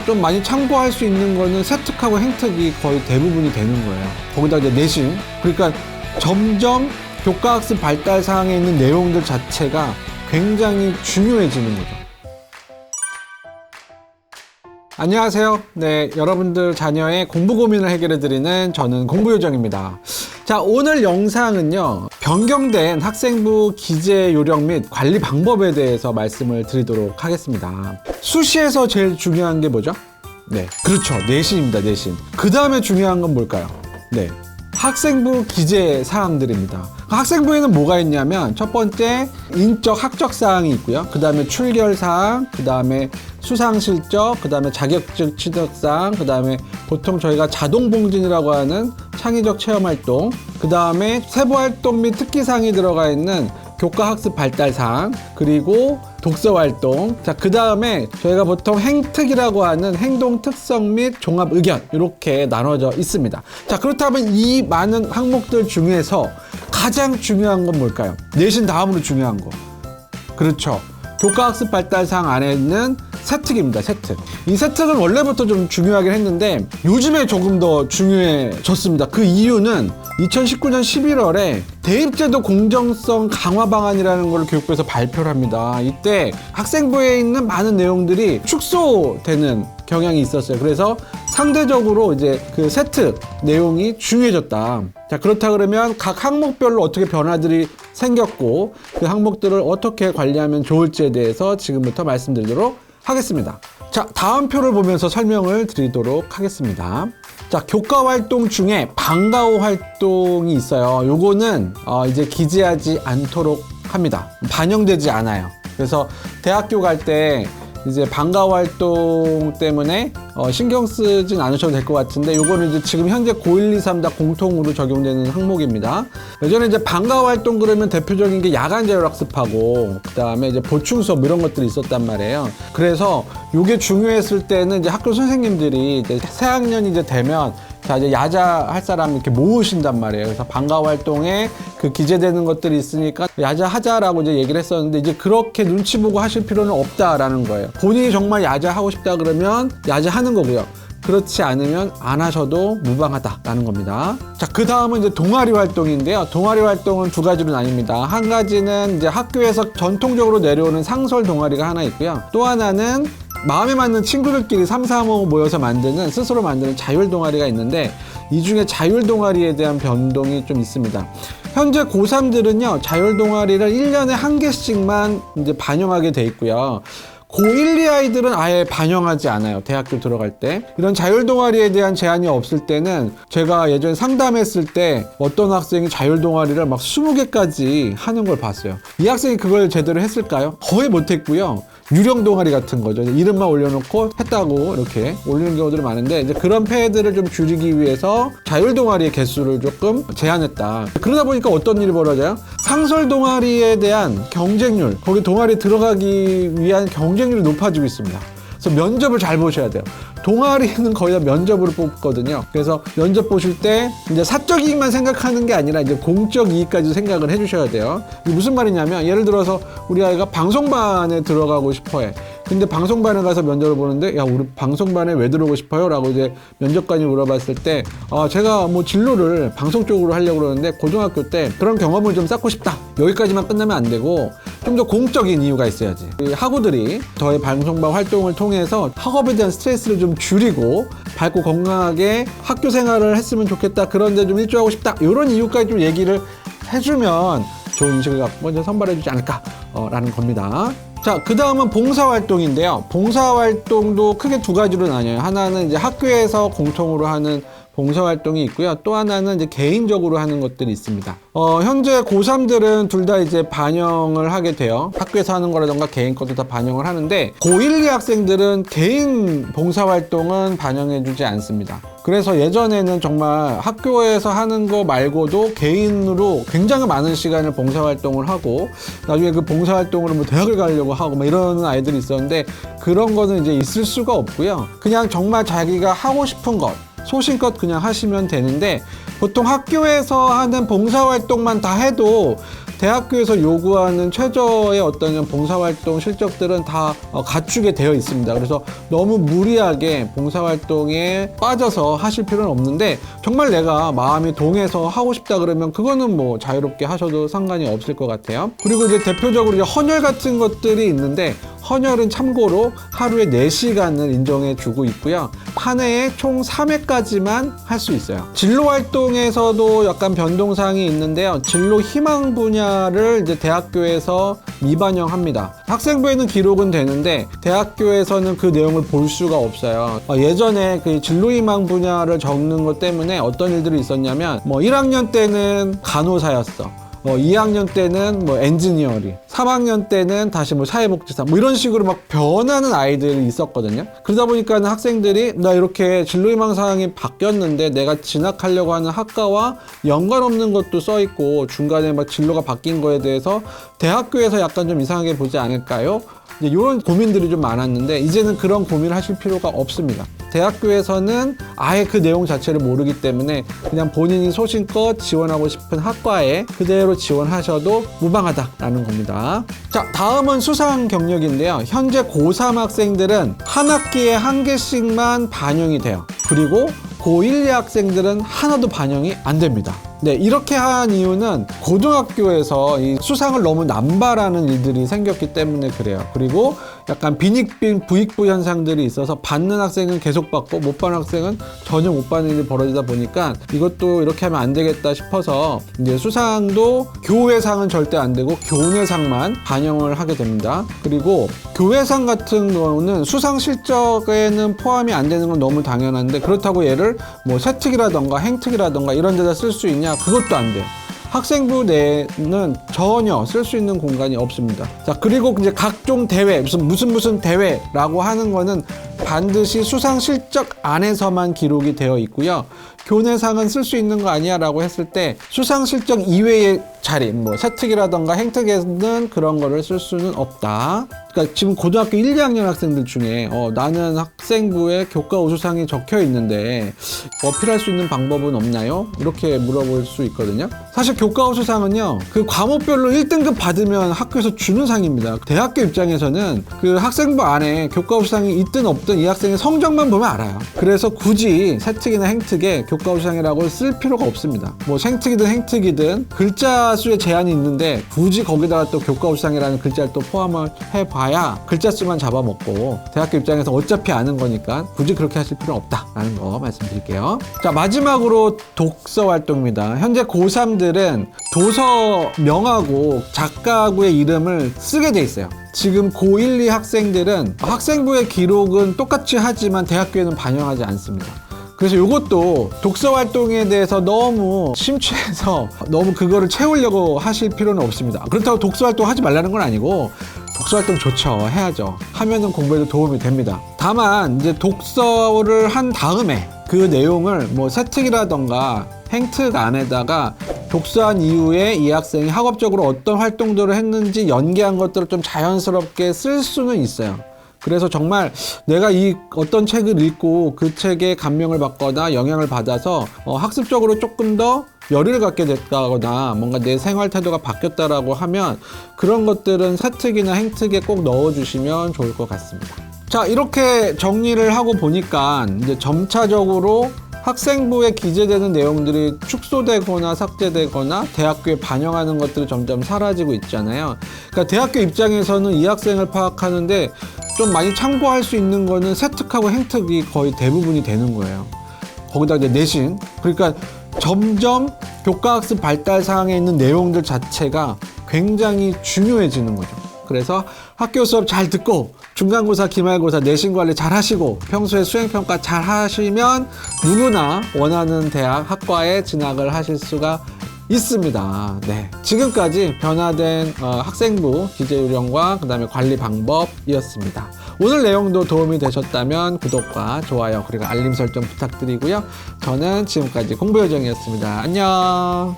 좀 많이 참고할 수 있는 거는 세특하고 행특이 거의 대부분이 되는 거예요. 거기다 이제 내신. 그러니까 점점 교과학습 발달 사항에 있는 내용들 자체가 굉장히 중요해지는 거죠. 안녕하세요. 네, 여러분들 자녀의 공부 고민을 해결해드리는 저는 공부요정입니다. 자, 오늘 영상은요, 변경된 학생부 기재 요령 및 관리 방법에 대해서 말씀을 드리도록 하겠습니다. 수시에서 제일 중요한 게 뭐죠? 네, 그렇죠. 내신입니다, 내신. 그 다음에 중요한 건 뭘까요? 네, 학생부 기재 사항들입니다. 학생부에는 뭐가 있냐면 첫 번째 인적 학적 사항이 있고요. 그 다음에 출결 사항, 그 다음에 수상 실적, 그 다음에 자격증 취득 사항, 그 다음에 보통 저희가 자동 봉진이라고 하는 창의적 체험 활동, 그 다음에 세부 활동 및 특기 사항이 들어가 있는 교과 학습 발달 사항, 그리고 독서 활동. 자, 그 다음에 저희가 보통 행특이라고 하는 행동 특성 및 종합 의견, 이렇게 나눠져 있습니다. 자, 그렇다면 이 많은 항목들 중에서 가장 중요한 건 뭘까요? 내신 다음으로 중요한 거. 그렇죠. 교과 학습 발달 사항 안에 있는 세특입니다, 세특. 이 세특은 원래부터 좀 중요하긴 했는데 요즘에 조금 더 중요해졌습니다. 그 이유는 2019년 11월에 대입제도 공정성 강화 방안이라는 걸 교육부에서 발표를 합니다. 이때 학생부에 있는 많은 내용들이 축소되는 경향이 있었어요. 그래서 상대적으로 이제 그 세특 내용이 중요해졌다. 자, 그렇다 그러면 각 항목별로 어떻게 변화들이 생겼고 그 항목들을 어떻게 관리하면 좋을지에 대해서 지금부터 말씀드리도록 하겠습니다. 자, 다음 표를 보면서 설명을 드리도록 하겠습니다. 자, 교과 활동 중에 방과후 활동이 있어요. 요거는 이제 기재하지 않도록 합니다. 반영되지 않아요. 그래서 대학교 갈 때 이제 방과후 활동 때문에 신경 쓰진 않으셔도 될 것 같은데 요거는 이제 지금 현재 고1, 2, 3 다 공통으로 적용되는 항목입니다. 예전에 이제 방과후 활동 그러면 대표적인 게 야간 자율학습하고 그 다음에 이제 보충 수업 이런 것들이 있었단 말이에요. 그래서 요게 중요했을 때는 이제 학교 선생님들이 이제 새학년이 이제 되면 자, 이제 야자 할 사람 이렇게 모으신단 말이에요. 그래서 방과후 활동에 그 기재되는 것들이 있으니까 야자 하자라고 이제 얘기를 했었는데 이제 그렇게 눈치 보고 하실 필요는 없다라는 거예요. 본인이 정말 야자 하고 싶다 그러면 야자 하는 거고요. 그렇지 않으면 안 하셔도 무방하다라는 겁니다. 자, 그 다음은 이제 동아리 활동인데요. 동아리 활동은 두 가지로 나뉩니다. 한 가지는 이제 학교에서 전통적으로 내려오는 상설 동아리가 하나 있고요. 또 하나는 마음에 맞는 친구들끼리 3, 4, 5 모여서 만드는, 스스로 만드는 자율 동아리가 있는데 이 중에 자율 동아리에 대한 변동이 좀 있습니다. 현재 고3들은요, 자율 동아리를 1년에 한 개씩만 이제 반영하게 돼 있고요. 고1, 2 아이들은 아예 반영하지 않아요. 대학교 들어갈 때. 이런 자율 동아리에 대한 제한이 없을 때는 제가 예전에 상담했을 때 어떤 학생이 자율 동아리를 막 20개까지 하는 걸 봤어요. 이 학생이 그걸 제대로 했을까요? 거의 못했고요. 유령 동아리 같은 거죠. 이름만 올려놓고 했다고 이렇게 올리는 경우들이 많은데 이제 그런 폐해들을 좀 줄이기 위해서 자율 동아리의 개수를 조금 제한했다. 그러다 보니까 어떤 일이 벌어져요? 상설 동아리에 대한 경쟁률, 거기 동아리 들어가기 위한 경쟁률이 높아지고 있습니다. 그래서 면접을 잘 보셔야 돼요. 동아리는 거의 다 면접으로 뽑거든요. 그래서 면접 보실 때 이제 사적 이익만 생각하는 게 아니라 이제 공적 이익까지 생각을 해주셔야 돼요. 이게 무슨 말이냐면 예를 들어서 우리 아이가 방송반에 들어가고 싶어해. 근데 방송반에 가서 면접을 보는데 야, 우리 방송반에 왜 들어오고 싶어요? 라고 이제 면접관이 물어봤을 때 제가 뭐 진로를 방송 쪽으로 하려고 그러는데 고등학교 때 그런 경험을 좀 쌓고 싶다. 여기까지만 끝나면 안 되고 좀 더 공적인 이유가 있어야지. 학우들이 저의 방송반 활동을 통해서 학업에 대한 스트레스를 좀 줄이고 밝고 건강하게 학교 생활을 했으면 좋겠다. 그런데 좀 일조하고 싶다. 이런 이유까지 좀 얘기를 해주면 좋은 인식을 갖고 먼저 선발해주지 않을까 라는 겁니다. 자, 그 다음은 봉사활동인데요. 봉사활동도 크게 두 가지로 나뉘어요. 하나는 이제 학교에서 공통으로 하는 봉사활동이 있고요. 또 하나는 이제 개인적으로 하는 것들이 있습니다. 현재 고3들은 둘 다 이제 반영을 하게 돼요. 학교에서 하는 거라던가 개인 것도 다 반영을 하는데 고1, 2 학생들은 개인 봉사활동은 반영해주지 않습니다. 그래서 예전에는 정말 학교에서 하는 거 말고도 개인으로 굉장히 많은 시간을 봉사활동을 하고 나중에 그 봉사활동으로 뭐 대학을 가려고 하고 막 이러는 아이들이 있었는데 그런 거는 이제 있을 수가 없고요. 그냥 정말 자기가 하고 싶은 것, 소신껏 그냥 하시면 되는데 보통 학교에서 하는 봉사활동만 다 해도 대학교에서 요구하는 최저의 어떤 봉사활동 실적들은 다 갖추게 되어 있습니다. 그래서 너무 무리하게 봉사활동에 빠져서 하실 필요는 없는데, 정말 내가 마음이 동해서 하고 싶다 그러면 그거는 뭐 자유롭게 하셔도 상관이 없을 것 같아요. 그리고 이제 대표적으로 이제 헌혈 같은 것들이 있는데, 헌혈은 참고로 하루에 4시간을 인정해 주고 있고요. 한 해에 총 3회까지만 할 수 있어요. 진로 활동에서도 약간 변동사항이 있는데요. 진로 희망 분야를 이제 대학교에서 미반영합니다. 학생부에는 기록은 되는데 대학교에서는 그 내용을 볼 수가 없어요. 예전에 그 진로 희망 분야를 적는 것 때문에 어떤 일들이 있었냐면, 뭐 1학년 때는 간호사였어. 2학년 때는 뭐 엔지니어링, 3학년 때는 다시 뭐 사회복지사, 뭐 이런 식으로 막 변하는 아이들이 있었거든요. 그러다 보니까 학생들이 나 이렇게 진로희망 사항이 바뀌었는데 내가 진학하려고 하는 학과와 연관없는 것도 써 있고 중간에 막 진로가 바뀐 거에 대해서 대학교에서 약간 좀 이상하게 보지 않을까요? 이런 고민들이 좀 많았는데 이제는 그런 고민을 하실 필요가 없습니다. 대학교에서는 아예 그 내용 자체를 모르기 때문에 그냥 본인이 소신껏 지원하고 싶은 학과에 그대로 지원하셔도 무방하다라는 겁니다. 자, 다음은 수상 경력인데요. 현재 고3 학생들은 한 학기에 1개씩만 반영이 돼요. 그리고 고1, 2 학생들은 하나도 반영이 안 됩니다. 네, 이렇게 한 이유는 고등학교에서 이 수상을 너무 남발하는 일들이 생겼기 때문에 그래요. 그리고 약간 빈익빈 부익부 현상들이 있어서 받는 학생은 계속 받고 못 받는 학생은 전혀 못 받는 일이 벌어지다 보니까 이것도 이렇게 하면 안 되겠다 싶어서 이제 수상도 교회상은 절대 안 되고 교내상만 반영을 하게 됩니다. 그리고 교회상 같은 경우는 수상 실적에는 포함이 안 되는 건 너무 당연한데, 그렇다고 얘를 뭐 세특이라던가 행특이라던가 이런 데다 쓸 수 있냐? 그것도 안 돼요. 학생부 내에는 전혀 쓸 수 있는 공간이 없습니다. 자, 그리고 이제 각종 대회, 무슨 대회라고 하는 거는 반드시 수상 실적 안에서만 기록이 되어 있고요. 교내상은 쓸 수 있는 거 아니야 라고 했을 때 수상 실적 이외의 자리, 뭐 세특이라던가 행특에는 그런 거를 쓸 수는 없다. 그러니까 지금 고등학교 1, 2학년 학생들 중에 나는 학생부에 교과 우수상이 적혀 있는데 어필할 수 있는 방법은 없나요? 이렇게 물어볼 수 있거든요. 사실 교과 우수상은요, 그 과목별로 1등급 받으면 학교에서 주는 상입니다. 대학교 입장에서는 그 학생부 안에 교과 우수상이 있든 없든 이 학생의 성적만 보면 알아요. 그래서 굳이 세특이나 행특에 교과 우수상이라고 쓸 필요가 없습니다. 뭐 생특이든 행특이든 글자 수에 제한이 있는데 굳이 거기다가 또 교과 우수상이라는 글자를 또 포함을 해봐야 글자 수만 잡아먹고 대학교 입장에서 어차피 아는 거니까 굳이 그렇게 하실 필요는 없다라는 거 말씀드릴게요. 자, 마지막으로 독서 활동입니다. 현재 고3들은 도서명하고 작가구의 이름을 쓰게 돼 있어요. 지금 고1, 2 학생들은 학생부의 기록은 똑같이 하지만 대학교에는 반영하지 않습니다. 그래서 이것도 독서 활동에 대해서 너무 심취해서 너무 그거를 채우려고 하실 필요는 없습니다. 그렇다고 독서 활동 하지 말라는 건 아니고 독서 활동 좋죠. 해야죠. 하면은 공부에도 도움이 됩니다. 다만 이제 독서를 한 다음에 그 내용을 뭐 세특이라던가 행특 안에다가 독서한 이후에 이 학생이 학업적으로 어떤 활동들을 했는지 연계한 것들을 좀 자연스럽게 쓸 수는 있어요. 그래서 정말 내가 이 어떤 책을 읽고 그 책에 감명을 받거나 영향을 받아서 학습적으로 조금 더 열의를 갖게 됐다거나 뭔가 내 생활 태도가 바뀌었다라고 하면 그런 것들은 세특이나 행특에 꼭 넣어주시면 좋을 것 같습니다. 자, 이렇게 정리를 하고 보니까 이제 점차적으로 학생부에 기재되는 내용들이 축소되거나 삭제되거나 대학교에 반영하는 것들이 점점 사라지고 있잖아요. 그러니까 대학교 입장에서는 이 학생을 파악하는데 좀 많이 참고할 수 있는 거는 세특하고 행특이 거의 대부분이 되는 거예요. 거기다 이제 내신. 그러니까 점점 교과학습 발달 사항에 있는 내용들 자체가 굉장히 중요해지는 거죠. 그래서 학교 수업 잘 듣고 중간고사, 기말고사, 내신 관리 잘 하시고 평소에 수행평가 잘 하시면 누구나 원하는 대학, 학과에 진학을 하실 수가 있습니다. 네, 지금까지 변화된 학생부 기재 요령과 그 다음에 관리 방법이었습니다. 오늘 내용도 도움이 되셨다면 구독과 좋아요 그리고 알림 설정 부탁드리고요. 저는 지금까지 공부요정이었습니다. 안녕.